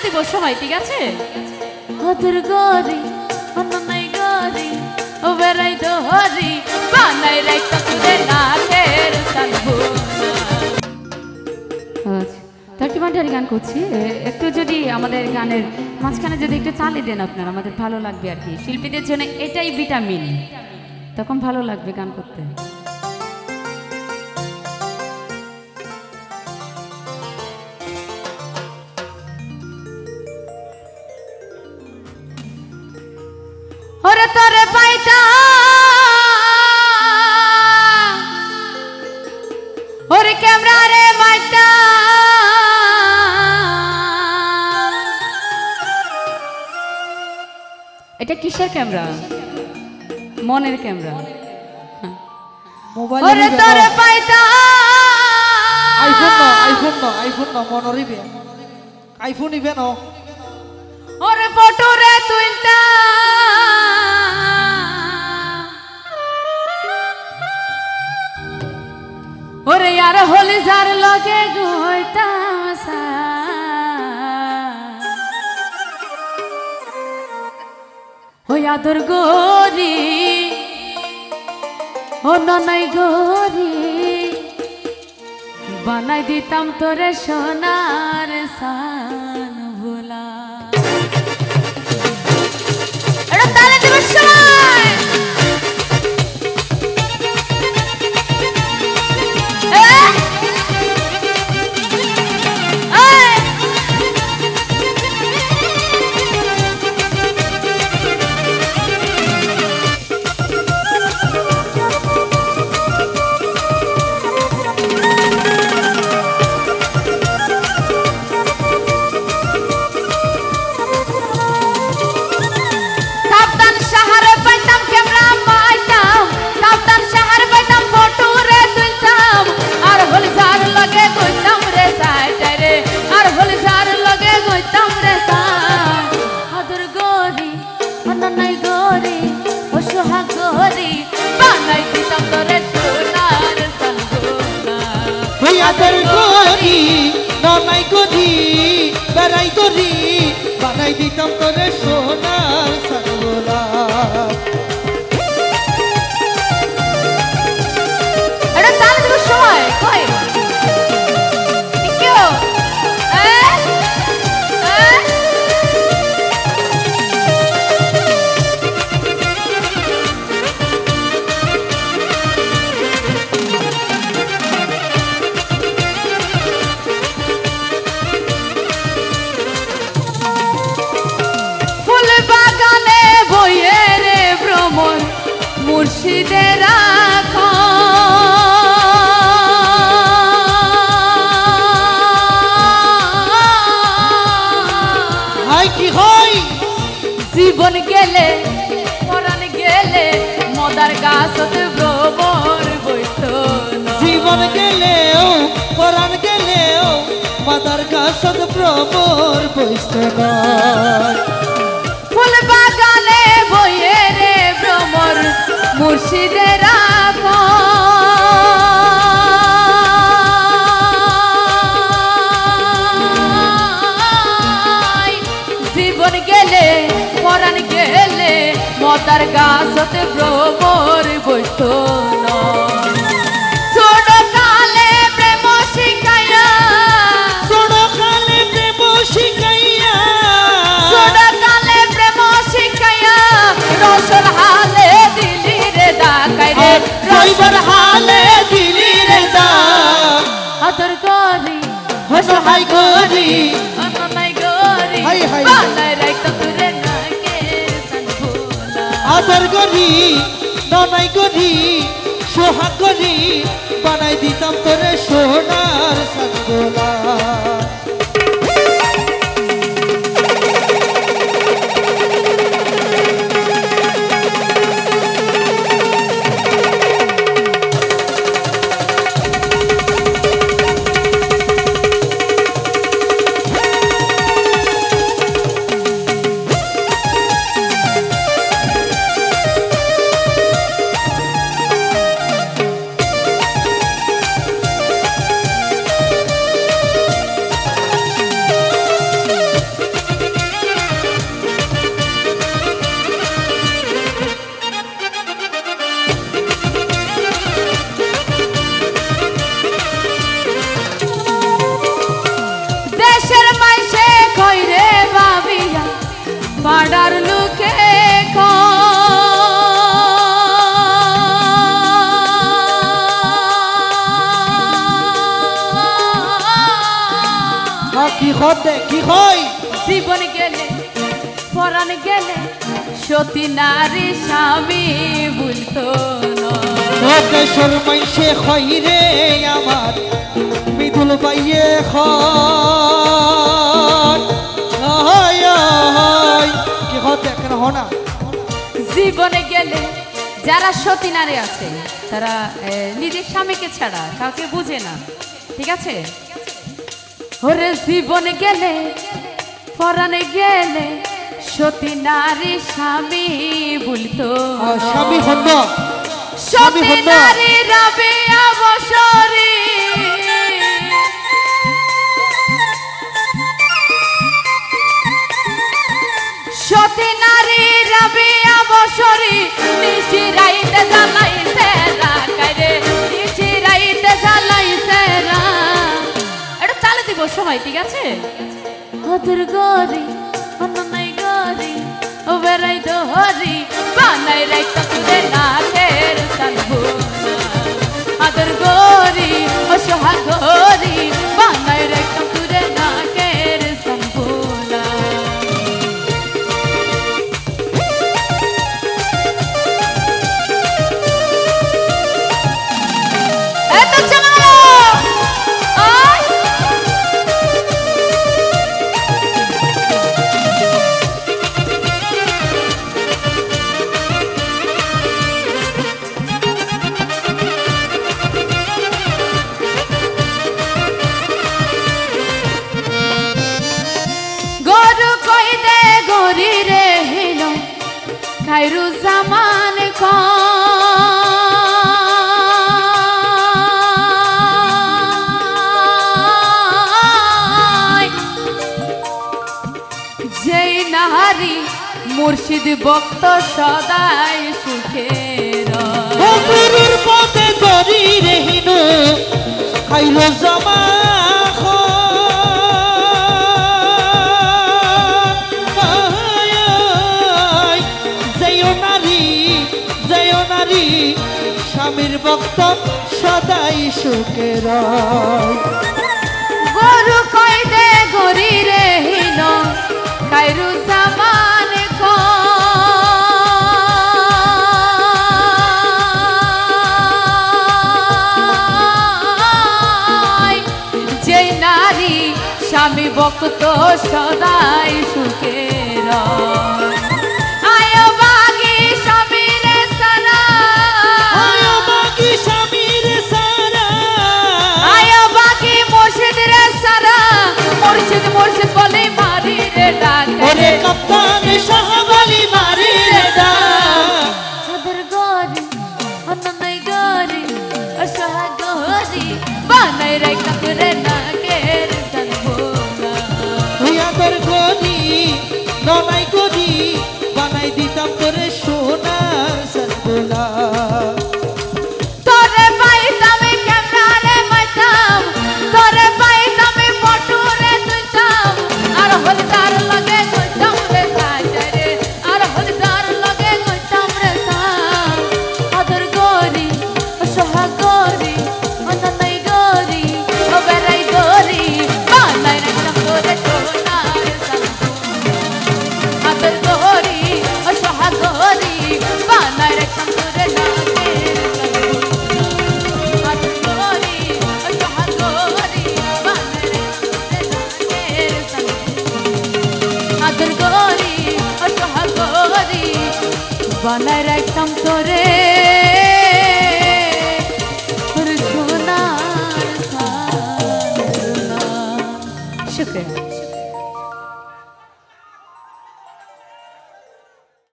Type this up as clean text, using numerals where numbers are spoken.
দিব সময়, ঠিক আছে? ওদের গরি অননাই গরি ও বেড়াই দহরি বানাই রাইতা তুলে নাকের সানভুনা। আচ্ছা, 31 গান করছি, একটু যদি আমাদের গানের মাঝখানে যদি একটু চালিয়ে দেন আপনারা, আমাদের ভালো লাগবে আর কি। শিল্পীদের জন্য এটাই ভিটামিন, তখন ভালো লাগবে গান করতে। ওরে তোরে পাইতা ওরে ক্যামেরা রে মাইতা এটা কিসের ক্যামেরা? মনের ক্যামেরা। ওরে তোরে পাইতা আইফোন না মনের ইবে আইফোন ইবে না। ওরে ফটো রে তুইতা ওরে यार হোলি যার লগে গইতাম সা ও আদর গরি ও ননাই গরি বানাই দিতাম তোরে সোনার সান ভোলা। এটা তালে দিব সময়। আদর গরি ননাই গরি বেড়াই গরি বানাই দিতাম তোরে সোনার সানভোলা। এটা তালে দিব সময় কই কেউ মুর্শিদের হাই কি হই জীবন গেলে পরাণ গেলে মদার গাছতে ভ্রমর বইত। জীবন গেলেও পরাণ গেলেও মাদার গাছত ভ্রমর বইত না। ফুল বাগানে বইয়ে রে ভ্রমর মুর্শিদের জীবন গেলে পরাণ গেলে মদার গাছতে ভ্রমর বইত না। ছোট কালে প্রেম শিখাইয়া ছোট কালে প্রেম শিখাইয়া ছোট কালে প্রেম শিখাইয়া রসর হালে দিলি রে ডাকাই রে রইবার হালে দিলি রে দা। আদর গরি হাই গরি অননাই গরি হাই হাই বানাই রাইতা তুলে নাকের সানভোলা। আদর গরি ননাই গরি সোহাগ গরি বানাই দিতাম তোরে সোনার সানভোলা। পাড়ার লোকে কি হতে কি হয় জীবন গেলে পরাণ গেলে সতী নারী স্বামী বলতো না দেশের মাইসে হয় রে আমার মৃদুল পাইয়ে কি হতে কেন হনা জীবনে গেলে যারা সতী নারী আছে তারা নিজের স্বামীকে ছাড়া কাউকে বুঝে না ঠিক আছে ওরে জীবনে গেলে পরাণে গেলে সতী নারী স্বামী বলতো স্বামী হন্দ সতী নারী রবে অবসরী সতী নারী রবে অবসরী নিচি রাইতে জ্বালাইছে রাকারে নিচি রাইতে জ্বালাইছে রা এটা তালে দিব সবাই ঠিক আছে হাতের গরি অননাই গরি ও বেড়াই দহরি বানাই রাইতা তুলে নাকের সানভুনা হাতের গরি ও সোহাগ গরি বানাই রাইতা তুলে নাকের সানভুনা এত চলো আয় খাইরু জামান যেই নাহারি মুর্শিদ ভক্ত সদাই সুখের গুরুর পথে গরি রহিন খাইল জামা স্বামীর ভক্ত সদাই সুখের গরু কই দে গরি রে হিন খাইরু জামান যেই নারী স্বামী ভক্ত সদাই সুখের মুর্শিদ মুর্শিদ বলে মারি রে ডাক ওরে কাপ্তান শাহ বলি মারি রে ডাক হাতের গরি অননাই গরি অসহায় গরি বানাই রাইতা করে নাকের সানভোলা হুয়াদের গরি ননাই গরি বানাই দিতাম তোরে সোনার সানভোলা তোরে পাইতাম ক্যামেরারে মাইতাম তোরে পাইতাম ফটোরে তুইতাম আর হলদার লগে কইতাম রে সাজরে আর হলদার লগে কইতাম রে সা আদর গরি সোহাগ গরি অননাই গরি ও বেড়াই গরি বানাই রাখতাম তোরে সোনার সানভোলা আদর গরি সোহাগ গরি বানাই রাখতাম তোরে নাকের সানভোলা আদর গরি সোহাগ গরি বানাই আদর গরি সোহাগ গরি বানাই রাখতাম তোরে